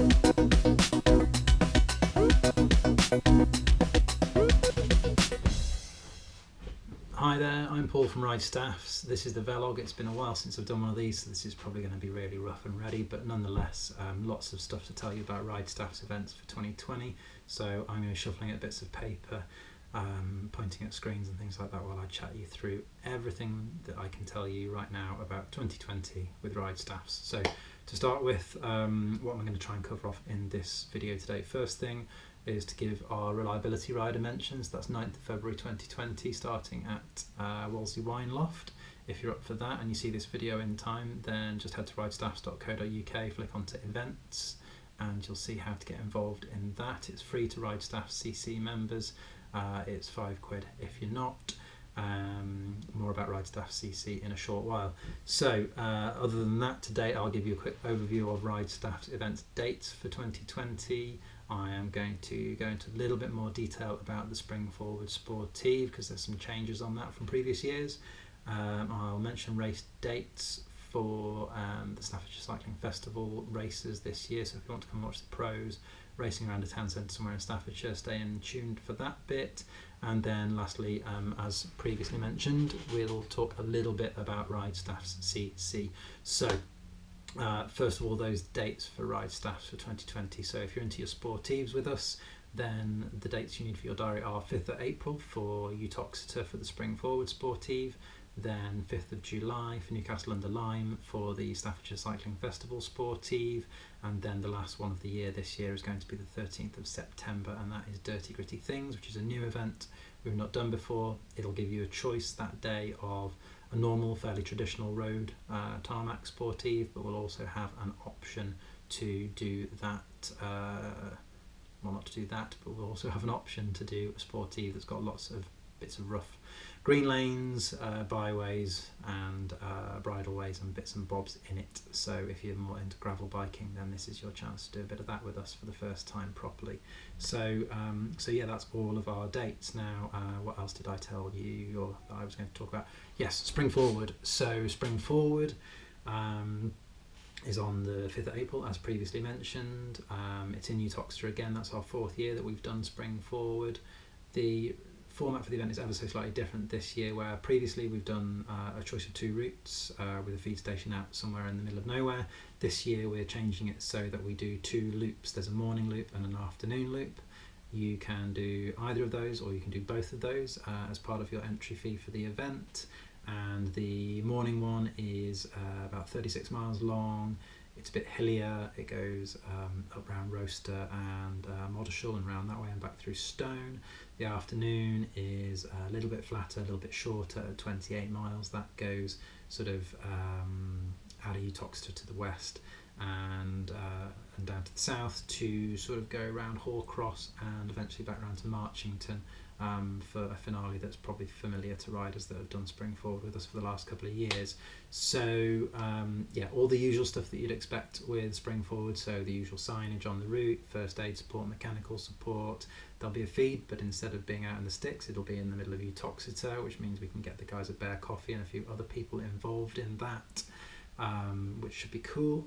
Hi there, I'm Paul from RideStaffs. This is the Velog. It's been a while since I've done one of these, so this is probably going to be really rough and ready, but nonetheless, lots of stuff to tell you about RideStaffs events for 2020. So I'm going to be shuffling at bits of paper, pointing at screens and things like that while I chat you through everything that I can tell you right now about 2020 with RideStaffs. So to start with, what I'm going to try and cover off in this video today. First thing is to give our reliability rider mentions. That's 9th of February 2020, starting at Wolsey Wine Loft. If you're up for that and you see this video in time, then just head to ridestaffs.co.uk, flick onto events, and you'll see how to get involved in that. It's free to RideStaffs CC members. It's £5 if you're not. More about RideStaffs CC in a short while. So other than that, today I'll give you a quick overview of RideStaffs events dates for 2020. I am going to go into a little bit more detail about the Spring Forward Sportive because there's some changes on that from previous years. I'll mention race dates for the Staffordshire Cycling Festival races this year, so if you want to come watch the pros racing around a town centre somewhere in Staffordshire, stay in tuned for that bit. And then lastly, as previously mentioned, we'll talk a little bit about RideStaffs CC. So first of all, those dates for RideStaffs for 2020. So if you're into your sportives with us, then the dates you need for your diary are 5th of April for Uttoxeter for the Spring Forward Sportive, then 5th of July for Newcastle under Lyme for the Staffordshire Cycling Festival Sportive, and then the last one of the year this year is going to be the 13th of September, and that is Dirty Gritty Things, which is a new event we've not done before. It'll give you a choice that day of a normal, fairly traditional road tarmac sportive, but we'll also have an option to do that, well, not to do that, but we'll also have an option to do a sportive that's got lots of bits of rough green lanes, byways and bridleways and bits and bobs in it. So if you're more into gravel biking, then this is your chance to do a bit of that with us for the first time properly. So yeah, that's all of our dates. Now, what else did I tell you or that I was going to talk about? Yes, Spring Forward. So Spring Forward is on the 5th of April, as previously mentioned. It's in Uttoxeter again. That's our 4th year that we've done Spring Forward. The format for the event is ever so slightly different this year, where previously we've done a choice of 2 routes with a feed station out somewhere in the middle of nowhere. This year we're changing it so that we do 2 loops. There's a morning loop and an afternoon loop. You can do either of those, or you can do both of those as part of your entry fee for the event. And the morning one is about 36 miles long. It's a bit hillier. It goes up round Roaster and Moddershall and round that way and back through Stone. The afternoon is a little bit flatter, a little bit shorter, at 28 miles. That goes sort of out of Uttoxeter to the west and down to the south to sort of go around Horcross and eventually back round to Marchington for a finale that's probably familiar to riders that have done Spring Forward with us for the last couple of years. So yeah, all the usual stuff that you'd expect with Spring Forward, so the usual signage on the route, first aid support, mechanical support. There'll be a feed, but instead of being out in the sticks, it'll be in the middle of Uttoxeter, which means we can get the guys a bear coffee and a few other people involved in that, which should be cool.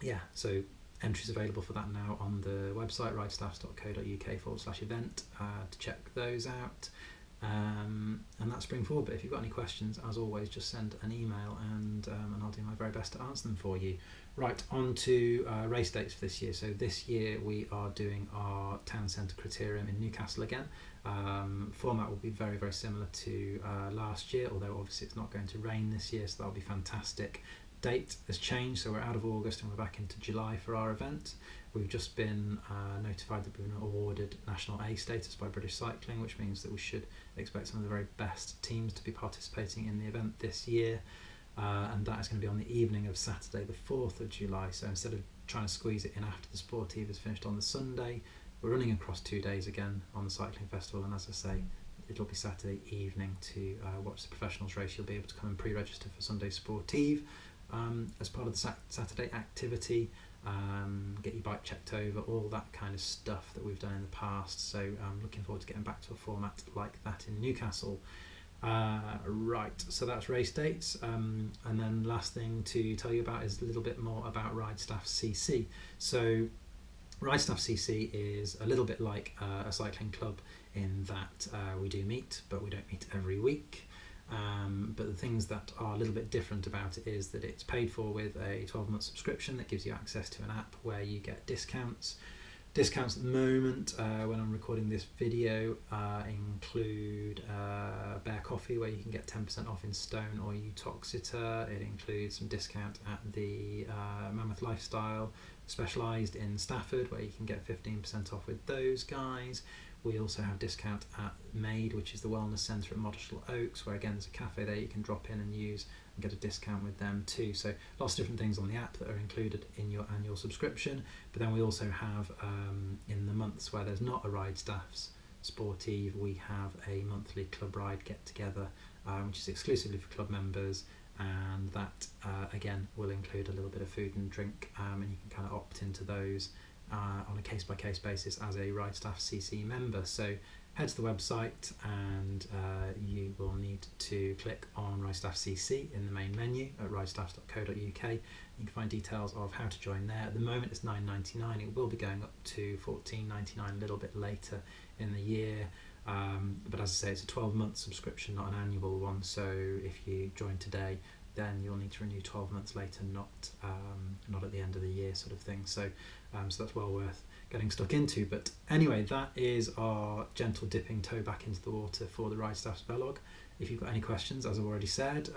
Yeah, so entries available for that now on the website ridestaffs.co.uk/event to check those out. And that's Spring Forward. But if you've got any questions, as always, just send an email and I'll do my very best to answer them for you. Right, on to race dates for this year. So this year we are doing our town centre criterium in Newcastle again. Format will be very, very similar to last year, although obviously it's not going to rain this year, so that'll be fantastic. Date has changed, so we're out of August and we're back into July for our event. We've just been notified that we've been awarded National A status by British Cycling, which means that we should expect some of the very best teams to be participating in the event this year. And that is going to be on the evening of Saturday the 4th of July. So instead of trying to squeeze it in after the Sportive is finished on the Sunday, we're running across 2 days again on the Cycling Festival, and as I say, it'll be Saturday evening to watch the professionals race. You'll be able to come and pre-register for Sunday Sportive as part of the Saturday activity, get your bike checked over, all that kind of stuff that we've done in the past. So I'm looking forward to getting back to a format like that in Newcastle. Right, so that's race dates, and then last thing to tell you about is a little bit more about RideStaffs CC. So RideStaffs CC is a little bit like a cycling club in that we do meet, but we don't meet every week. But the things that are a little bit different about it is that it's paid for with a 12-month subscription that gives you access to an app where you get discounts. Discounts at the moment, when I'm recording this video, include Bear Coffee, where you can get 10% off in Stone or Utoxeter. It includes some discount at the Mammoth Lifestyle, specialised in Stafford, where you can get 15% off with those guys. We also have discount at Made, which is the wellness centre at Moddershall Oaks, where again there's a cafe there you can drop in and use and get a discount with them too. So lots of different things on the app that are included in your annual subscription. But then we also have, in the months where there's not a RideStaffs Sportive, we have a monthly club ride get together, which is exclusively for club members, and that again will include a little bit of food and drink, and you can kind of opt into those on a case-by-case basis as a RideStaffs CC member. So head to the website and you will need to click on RideStaffs CC in the main menu at ridestaffs.co.uk. You can find details of how to join there. At the moment it's $9.99. It will be going up to $14.99 a little bit later in the year. But as I say, it's a 12-month subscription, not an annual one. So if you join today, then you'll need to renew 12 months later, not at the end of the year sort of thing. So that's well worth getting stuck into. But anyway, that is our gentle dipping toe back into the water for the RideStaffs Velog. If you've got any questions, as I've already said,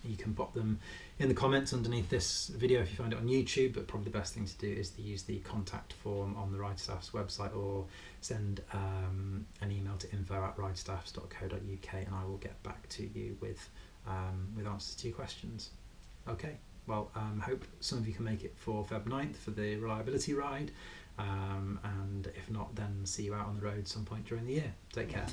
you can pop them in the comments underneath this video if you find it on YouTube, but probably the best thing to do is to use the contact form on the RideStaffs website, or send an email to info@ridestaffs.co.uk and I will get back to you with answers to your questions. Okay, well, hope some of you can make it for Feb 9th for the reliability ride, and if not, then see you out on the road some point during the year. Take care.